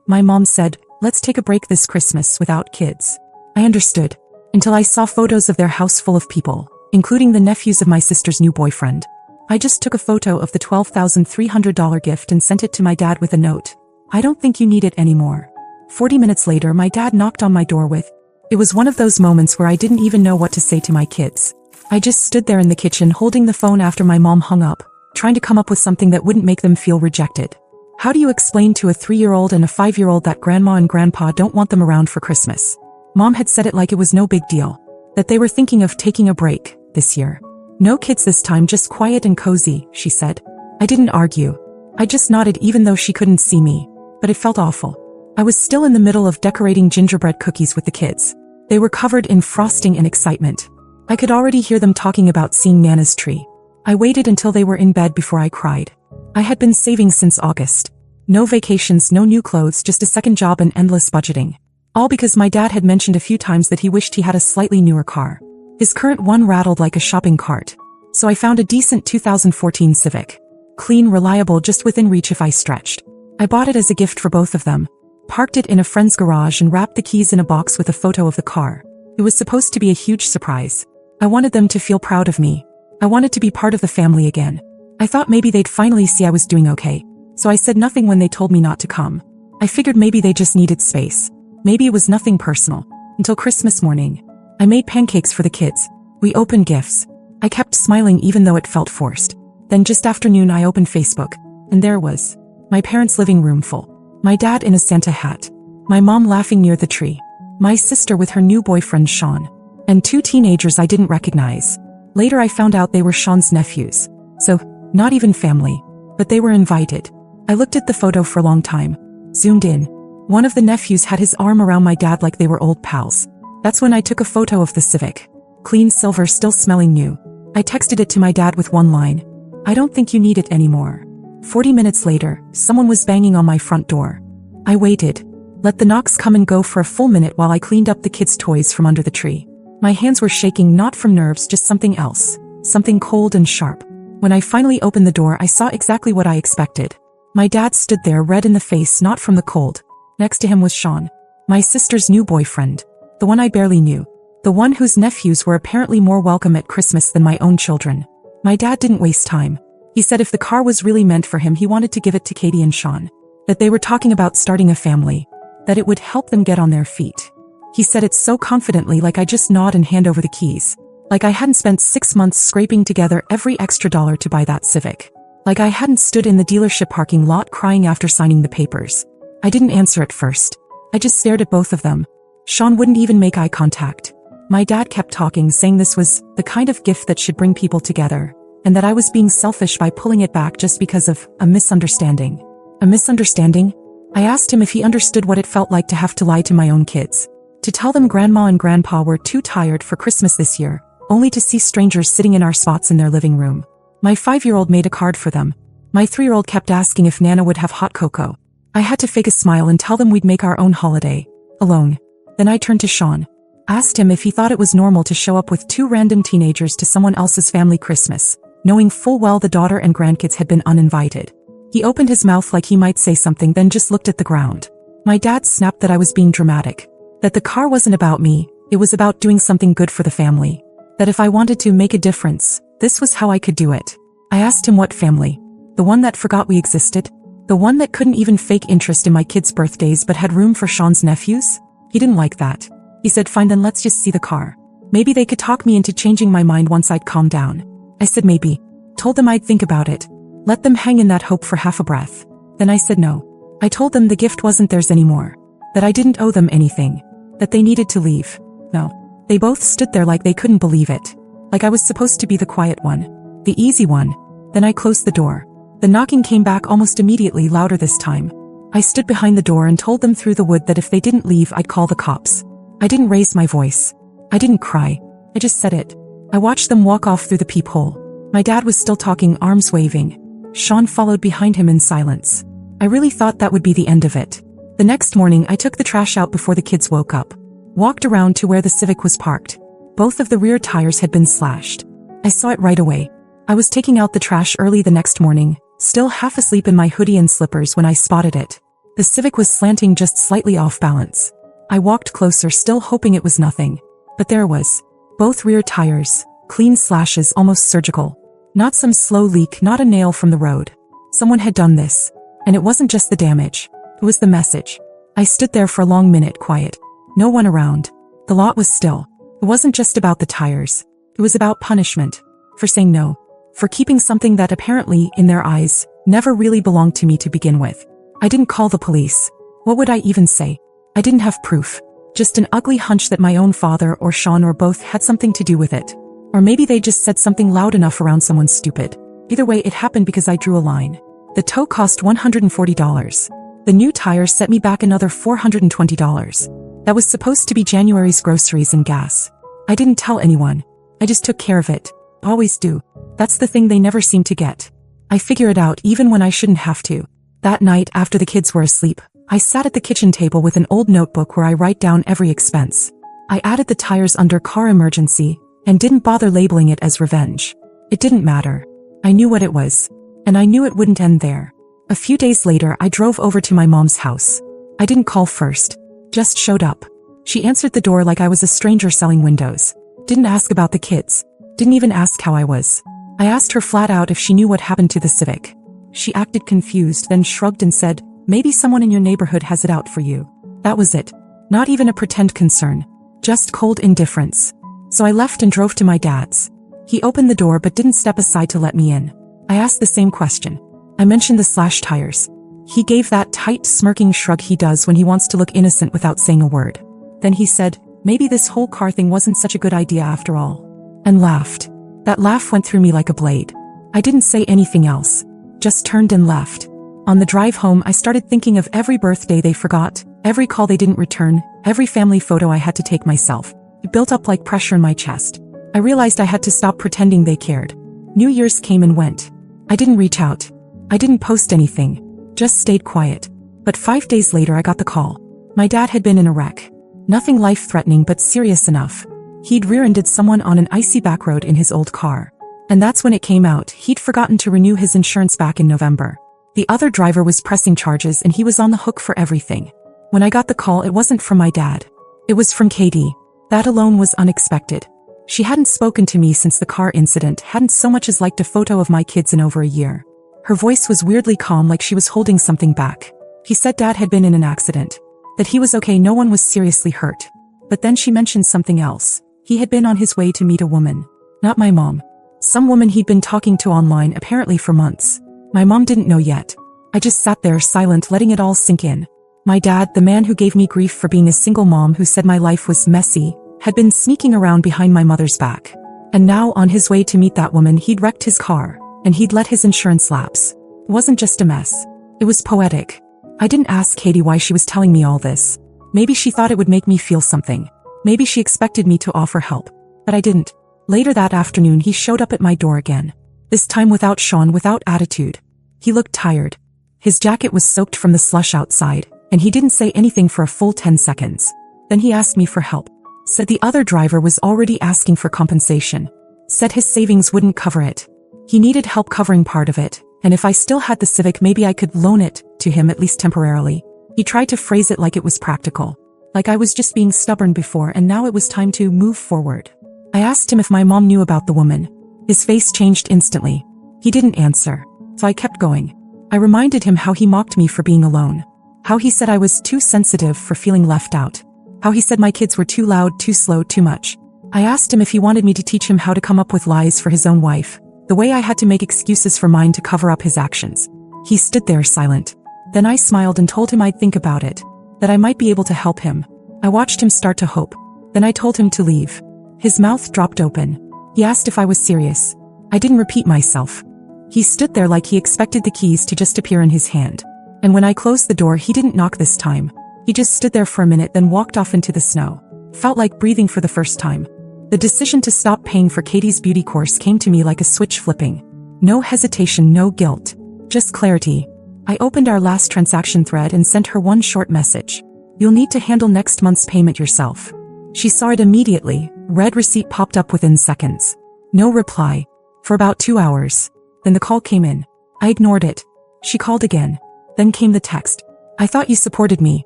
My mom said, let's take a break this Christmas without kids. I understood. Until I saw photos of their house full of people, including the nephews of my sister's new boyfriend. I just took a photo of the $12,300 gift and sent it to my dad with a note. I don't think you need it anymore. 40 minutes later, my dad knocked on my door with. It was one of those moments where I didn't even know what to say to my kids. I just stood there in the kitchen holding the phone after my mom hung up, trying to come up with something that wouldn't make them feel rejected. How do you explain to a 3-year-old and a 5-year-old that grandma and grandpa don't want them around for Christmas? Mom had said it like it was no big deal, that they were thinking of taking a break this year. No kids this time, just quiet and cozy, she said. I didn't argue. I just nodded even though she couldn't see me, but it felt awful. I was still in the middle of decorating gingerbread cookies with the kids. They were covered in frosting and excitement. I could already hear them talking about seeing Nana's tree. I waited until they were in bed before I cried. I had been saving since August. No vacations, no new clothes, just a second job and endless budgeting. All because my dad had mentioned a few times that he wished he had a slightly newer car. His current one rattled like a shopping cart. So I found a decent 2014 Civic. Clean, reliable, just within reach if I stretched. I bought it as a gift for both of them. Parked it in a friend's garage and wrapped the keys in a box with a photo of the car. It was supposed to be a huge surprise. I wanted them to feel proud of me. I wanted to be part of the family again. I thought maybe they'd finally see I was doing okay. So I said nothing when they told me not to come. I figured maybe they just needed space. Maybe it was nothing personal. Until Christmas morning. I made pancakes for the kids. We opened gifts. I kept smiling even though it felt forced. Then just afternoon I opened Facebook. And there was my parents' living room full. My dad in a Santa hat. My mom laughing near the tree. My sister with her new boyfriend Sean. And 2 teenagers I didn't recognize. Later I found out they were Sean's nephews. So, not even family. But they were invited. I looked at the photo for a long time. Zoomed in. One of the nephews had his arm around my dad like they were old pals. That's when I took a photo of the Civic. Clean silver, still smelling new. I texted it to my dad with one line. I don't think you need it anymore. 40 minutes later, someone was banging on my front door. I waited. Let the knocks come and go for a full minute while I cleaned up the kids' toys from under the tree. My hands were shaking, not from nerves, just something else. Something cold and sharp. When I finally opened the door, I saw exactly what I expected. My dad stood there, red in the face, not from the cold. Next to him was Sean, my sister's new boyfriend. The one I barely knew. The one whose nephews were apparently more welcome at Christmas than my own children. My dad didn't waste time. He said if the car was really meant for him, he wanted to give it to Katie and Sean. That they were talking about starting a family. That it would help them get on their feet. He said it so confidently, like I just nod and hand over the keys. Like I hadn't spent 6 months scraping together every extra dollar to buy that Civic. Like I hadn't stood in the dealership parking lot crying after signing the papers. I didn't answer at first. I just stared at both of them. Sean wouldn't even make eye contact. My dad kept talking, saying this was the kind of gift that should bring people together, and that I was being selfish by pulling it back just because of a misunderstanding. A misunderstanding? I asked him if he understood what it felt like to have to lie to my own kids. To tell them grandma and grandpa were too tired for Christmas this year, only to see strangers sitting in our spots in their living room. My 5-year-old made a card for them. My 3-year-old kept asking if Nana would have hot cocoa. I had to fake a smile and tell them we'd make our own holiday. Alone. Then I turned to Sean. Asked him if he thought it was normal to show up with 2 random teenagers to someone else's family Christmas, knowing full well the daughter and grandkids had been uninvited. He opened his mouth like he might say something, then just looked at the ground. My dad snapped that I was being dramatic. That the car wasn't about me, it was about doing something good for the family. That if I wanted to make a difference, this was how I could do it. I asked him what family. The one that forgot we existed? The one that couldn't even fake interest in my kids' birthdays but had room for Sean's nephews? He didn't like that. He said, fine, then let's just see the car. Maybe they could talk me into changing my mind once I'd calmed down. I said maybe. Told them I'd think about it. Let them hang in that hope for half a breath. Then I said no. I told them the gift wasn't theirs anymore. That I didn't owe them anything. That they needed to leave. No. They both stood there like they couldn't believe it. Like I was supposed to be the quiet one. The easy one. Then I closed the door. The knocking came back almost immediately, louder this time. I stood behind the door and told them through the wood that if they didn't leave, I'd call the cops. I didn't raise my voice. I didn't cry. I just said it. I watched them walk off through the peephole. My dad was still talking, arms waving. Sean followed behind him in silence. I really thought that would be the end of it. The next morning, I took the trash out before the kids woke up. Walked around to where the Civic was parked. Both of the rear tires had been slashed. I saw it right away. I was taking out the trash early the next morning, still half asleep in my hoodie and slippers when I spotted it. The Civic was slanting just slightly off balance. I walked closer, still hoping it was nothing. But there was. Both rear tires, clean slashes, almost surgical. Not some slow leak, not a nail from the road. Someone had done this. And it wasn't just the damage. It was the message. I stood there for a long minute, quiet. No one around. The lot was still. It wasn't just about the tires. It was about punishment. For saying no. For keeping something that apparently, in their eyes, never really belonged to me to begin with. I didn't call the police. What would I even say? I didn't have proof. Just an ugly hunch that my own father or Sean or both had something to do with it. Or maybe they just said something loud enough around someone stupid. Either way, it happened because I drew a line. The tow cost $140. The new tires set me back another $420. That was supposed to be January's groceries and gas. I didn't tell anyone. I just took care of it. Always do. That's the thing they never seem to get. I figure it out even when I shouldn't have to. That night, after the kids were asleep, I sat at the kitchen table with an old notebook where I write down every expense. I added the tires under car emergency and didn't bother labeling it as revenge. It didn't matter. I knew what it was. And I knew it wouldn't end there. A few days later, I drove over to my mom's house. I didn't call first. Just showed up. She answered the door like I was a stranger selling windows. Didn't ask about the kids. Didn't even ask how I was. I asked her flat out if she knew what happened to the Civic. She acted confused, then shrugged and said, "Maybe someone in your neighborhood has it out for you." That was it. Not even a pretend concern. Just cold indifference. So I left and drove to my dad's. He opened the door but didn't step aside to let me in. I asked the same question. I mentioned the slashed tires. He gave that tight, smirking shrug he does when he wants to look innocent without saying a word. Then he said, "Maybe this whole car thing wasn't such a good idea after all." And laughed. That laugh went through me like a blade. I didn't say anything else. Just turned and left. On the drive home, I started thinking of every birthday they forgot, every call they didn't return, every family photo I had to take myself. It built up like pressure in my chest. I realized I had to stop pretending they cared. New Year's came and went. I didn't reach out. I didn't post anything. Just stayed quiet. But 5 days later I got the call. My dad had been in a wreck. Nothing life-threatening but serious enough. He'd rear-ended someone on an icy back road in his old car. And that's when it came out, he'd forgotten to renew his insurance back in November. The other driver was pressing charges and he was on the hook for everything. When I got the call, it wasn't from my dad. It was from Katie. That alone was unexpected. She hadn't spoken to me since the car incident, hadn't so much as liked a photo of my kids in over a year. Her voice was weirdly calm, like she was holding something back. He said Dad had been in an accident. That he was okay, no one was seriously hurt. But then she mentioned something else. He had been on his way to meet a woman. Not my mom. Some woman he'd been talking to online, apparently for months. My mom didn't know yet. I just sat there silent, letting it all sink in. My dad, the man who gave me grief for being a single mom, who said my life was messy, had been sneaking around behind my mother's back. And now, on his way to meet that woman, he'd wrecked his car, and he'd let his insurance lapse. It wasn't just a mess. It was poetic. I didn't ask Katie why she was telling me all this. Maybe she thought it would make me feel something. Maybe she expected me to offer help. But I didn't. Later that afternoon, he showed up at my door again. This time without Sean, without attitude. He looked tired. His jacket was soaked from the slush outside, and he didn't say anything for a full 10 seconds. Then he asked me for help. Said the other driver was already asking for compensation. Said his savings wouldn't cover it. He needed help covering part of it, and if I still had the Civic, maybe I could loan it to him, at least temporarily. He tried to phrase it like it was practical. Like I was just being stubborn before and now it was time to move forward. I asked him if my mom knew about the woman. His face changed instantly. He didn't answer, so I kept going. I reminded him how he mocked me for being alone. How he said I was too sensitive for feeling left out. How he said my kids were too loud, too slow, too much. I asked him if he wanted me to teach him how to come up with lies for his own wife, the way I had to make excuses for mine to cover up his actions. He stood there silent. Then I smiled and told him I'd think about it, that I might be able to help him. I watched him start to hope. Then I told him to leave. His mouth dropped open. He asked if I was serious. I didn't repeat myself. He stood there like he expected the keys to just appear in his hand. And when I closed the door, he didn't knock this time. He just stood there for a minute, then walked off into the snow. Felt like breathing for the first time. The decision to stop paying for Katie's beauty course came to me like a switch flipping. No hesitation, no guilt. Just clarity. I opened our last transaction thread and sent her one short message. "You'll need to handle next month's payment yourself." She saw it immediately. Red receipt popped up within seconds. No reply. For about 2 hours. Then the call came in. I ignored it. She called again. Then came the text. I thought you supported me.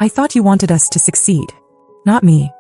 I thought you wanted us to succeed. Not me.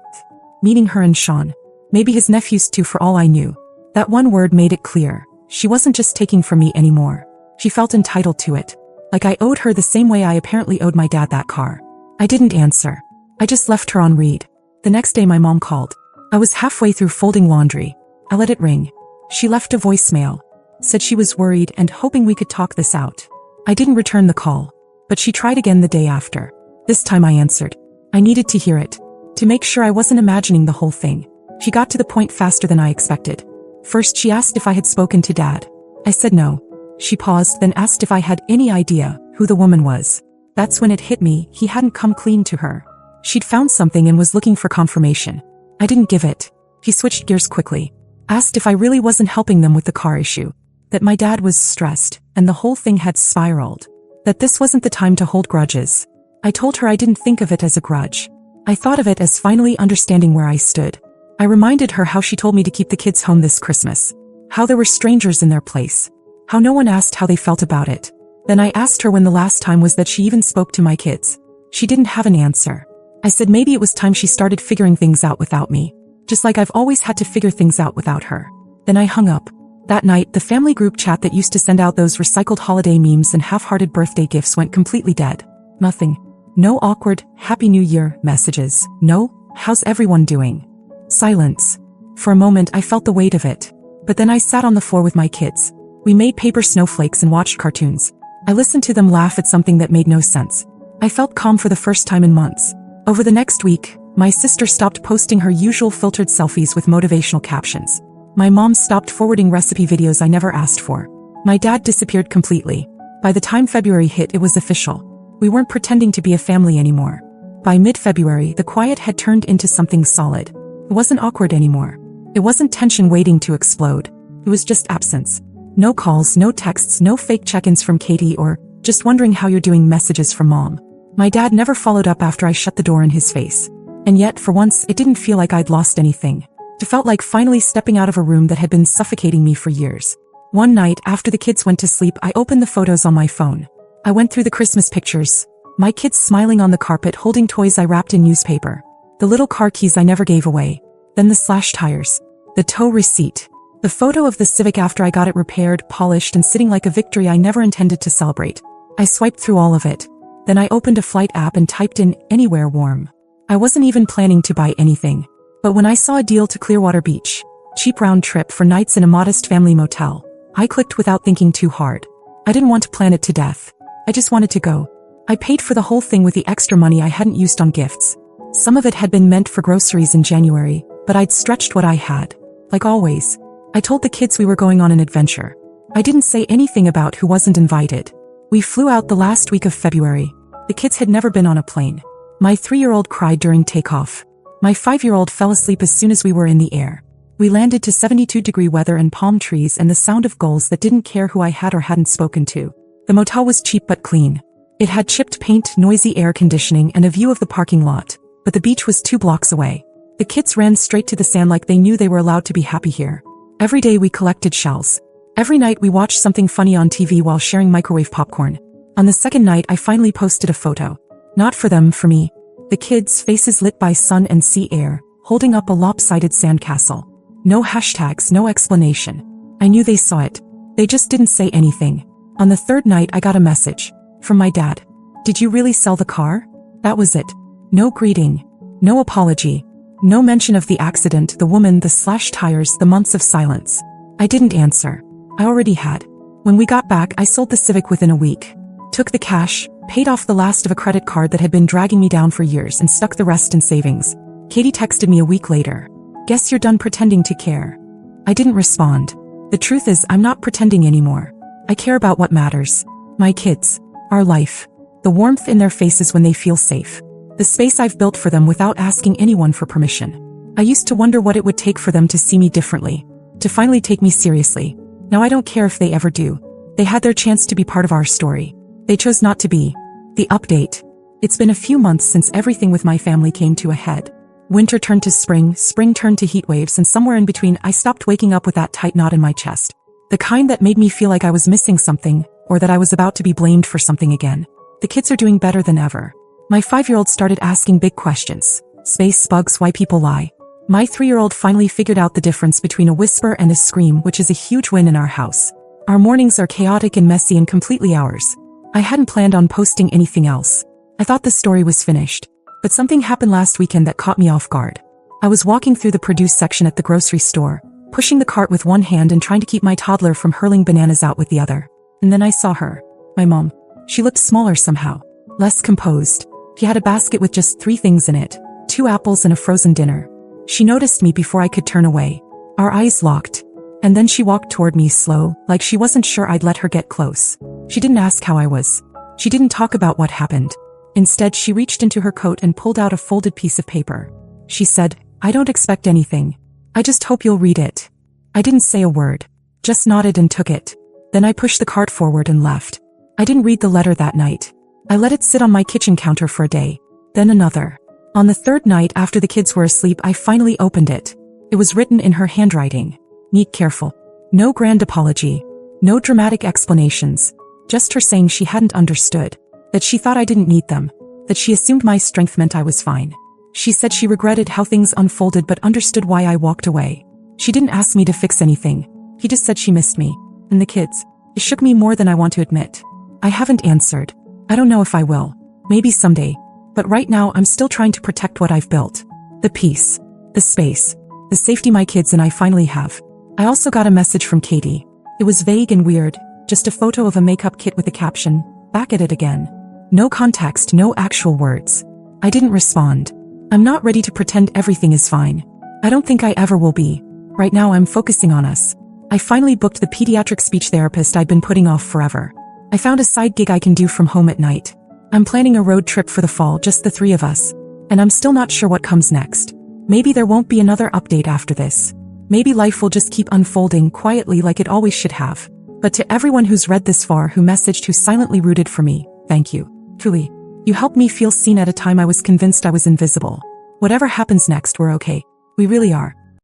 Meeting her and Sean. Maybe his nephews too, for all I knew. That one word made it clear. She wasn't just taking from me anymore. She felt entitled to it. Like I owed her the same way I apparently owed my dad that car. I didn't answer. I just left her on read. The next day my mom called. I was halfway through folding laundry. I let it ring. She left a voicemail. Said she was worried and hoping we could talk this out. I didn't return the call. But she tried again the day after. This time I answered. I needed to hear it. To make sure I wasn't imagining the whole thing. She got to the point faster than I expected. First she asked if I had spoken to Dad. I said no. She paused, then asked if I had any idea who the woman was. That's when it hit me, he hadn't come clean to her. She'd found something and was looking for confirmation. I didn't give it. He switched gears quickly. Asked if I really wasn't helping them with the car issue. That my dad was stressed, and the whole thing had spiraled. That this wasn't the time to hold grudges. I told her I didn't think of it as a grudge. I thought of it as finally understanding where I stood. I reminded her how she told me to keep the kids home this Christmas. How there were strangers in their place. How no one asked how they felt about it. Then I asked her when the last time was that she even spoke to my kids. She didn't have an answer. I said maybe it was time she started figuring things out without me. Just like I've always had to figure things out without her. Then I hung up. That night, the family group chat that used to send out those recycled holiday memes and half-hearted birthday gifts went completely dead. Nothing. No awkward, Happy New Year messages. No, how's everyone doing? Silence. For a moment I felt the weight of it. But then I sat on the floor with my kids. We made paper snowflakes and watched cartoons. I listened to them laugh at something that made no sense. I felt calm for the first time in months. Over the next week, my sister stopped posting her usual filtered selfies with motivational captions. My mom stopped forwarding recipe videos I never asked for. My dad disappeared completely. By the time February hit, it was official. We weren't pretending to be a family anymore. By mid-February, the quiet had turned into something solid. It wasn't awkward anymore. It wasn't tension waiting to explode. It was just absence. No calls, no texts, no fake check-ins from Katie or just wondering how you're doing messages from Mom. My dad never followed up after I shut the door in his face. And yet, for once, it didn't feel like I'd lost anything. It felt like finally stepping out of a room that had been suffocating me for years. One night, after the kids went to sleep, I opened the photos on my phone. I went through the Christmas pictures. My kids smiling on the carpet holding toys I wrapped in newspaper. The little car keys I never gave away. Then the slashed tires. The tow receipt. The photo of the Civic after I got it repaired, polished, and sitting like a victory I never intended to celebrate. I swiped through all of it. Then I opened a flight app and typed in, "Anywhere warm." I wasn't even planning to buy anything. But when I saw a deal to Clearwater Beach, cheap round trip for nights in a modest family motel, I clicked without thinking too hard. I didn't want to plan it to death. I just wanted to go. I paid for the whole thing with the extra money I hadn't used on gifts. Some of it had been meant for groceries in January, but I'd stretched what I had. Like always, I told the kids we were going on an adventure. I didn't say anything about who wasn't invited. We flew out the last week of February. The kids had never been on a plane. My 3-year-old cried during takeoff. My 5-year-old fell asleep as soon as we were in the air. We landed to 72-degree weather and palm trees and the sound of gulls that didn't care who I had or hadn't spoken to. The motel was cheap but clean. It had chipped paint, noisy air conditioning, and a view of the parking lot, but the beach was 2 blocks away. The kids ran straight to the sand like they knew they were allowed to be happy here. Every day we collected shells. Every night we watched something funny on TV while sharing microwave popcorn. On the second night I finally posted a photo. Not for them, for me. The kids' faces lit by sun and sea air, holding up a lopsided sandcastle. No hashtags, no explanation. I knew they saw it. They just didn't say anything. On the third night I got a message. From my dad. "Did you really sell the car?" That was it. No greeting. No apology. No mention of the accident, the woman, the slashed tires, the months of silence. I didn't answer. I already had. When we got back, I sold the Civic within a week. Took the cash, paid off the last of a credit card that had been dragging me down for years and stuck the rest in savings. Katie texted me a week later. "Guess you're done pretending to care." I didn't respond. The truth is, I'm not pretending anymore. I care about what matters. My kids. Our life. The warmth in their faces when they feel safe. The space I've built for them without asking anyone for permission. I used to wonder what it would take for them to see me differently. To finally take me seriously. Now I don't care if they ever do. They had their chance to be part of our story. They chose not to be. The update. It's been a few months since everything with my family came to a head. Winter turned to spring, spring turned to heat waves, and somewhere in between I stopped waking up with that tight knot in my chest. The kind that made me feel like I was missing something, or that I was about to be blamed for something again. The kids are doing better than ever. My 5-year-old started asking big questions. Space, bugs, why people lie. My 3-year-old finally figured out the difference between a whisper and a scream, which is a huge win in our house. Our mornings are chaotic and messy and completely ours. I hadn't planned on posting anything else. I thought the story was finished. But something happened last weekend that caught me off guard. I was walking through the produce section at the grocery store, pushing the cart with one hand and trying to keep my toddler from hurling bananas out with the other. And then I saw her. My mom. She looked smaller somehow. Less composed. She had a basket with just 3 things in it. 2 apples and a frozen dinner. She noticed me before I could turn away. Our eyes locked. And then she walked toward me slow, like she wasn't sure I'd let her get close. She didn't ask how I was. She didn't talk about what happened. Instead, she reached into her coat and pulled out a folded piece of paper. She said, "I don't expect anything. I just hope you'll read it." I didn't say a word. Just nodded and took it. Then I pushed the cart forward and left. I didn't read the letter that night. I let it sit on my kitchen counter for a day. Then another. On the 3rd night after the kids were asleep, I finally opened it. It was written in her handwriting. Neat, careful. No grand apology. No dramatic explanations. Just her saying she hadn't understood. That she thought I didn't need them. That she assumed my strength meant I was fine. She said she regretted how things unfolded but understood why I walked away. She didn't ask me to fix anything. He just said she missed me. And the kids. It shook me more than I want to admit. I haven't answered. I don't know if I will. Maybe someday. But right now I'm still trying to protect what I've built. The peace. The space. The safety my kids and I finally have. I also got a message from Katie. It was vague and weird. Just a photo of a makeup kit with a caption, "Back at it again." No context, no actual words. I didn't respond. I'm not ready to pretend everything is fine. I don't think I ever will be. Right now I'm focusing on us. I finally booked the pediatric speech therapist I'd been putting off forever. I found a side gig I can do from home at night. I'm planning a road trip for the fall, just the 3 of us. And I'm still not sure what comes next. Maybe there won't be another update after this. Maybe life will just keep unfolding quietly like it always should have. But to everyone who's read this far, who messaged, who silently rooted for me, thank you. Truly. You helped me feel seen at a time I was convinced I was invisible. Whatever happens next, we're okay. We really are.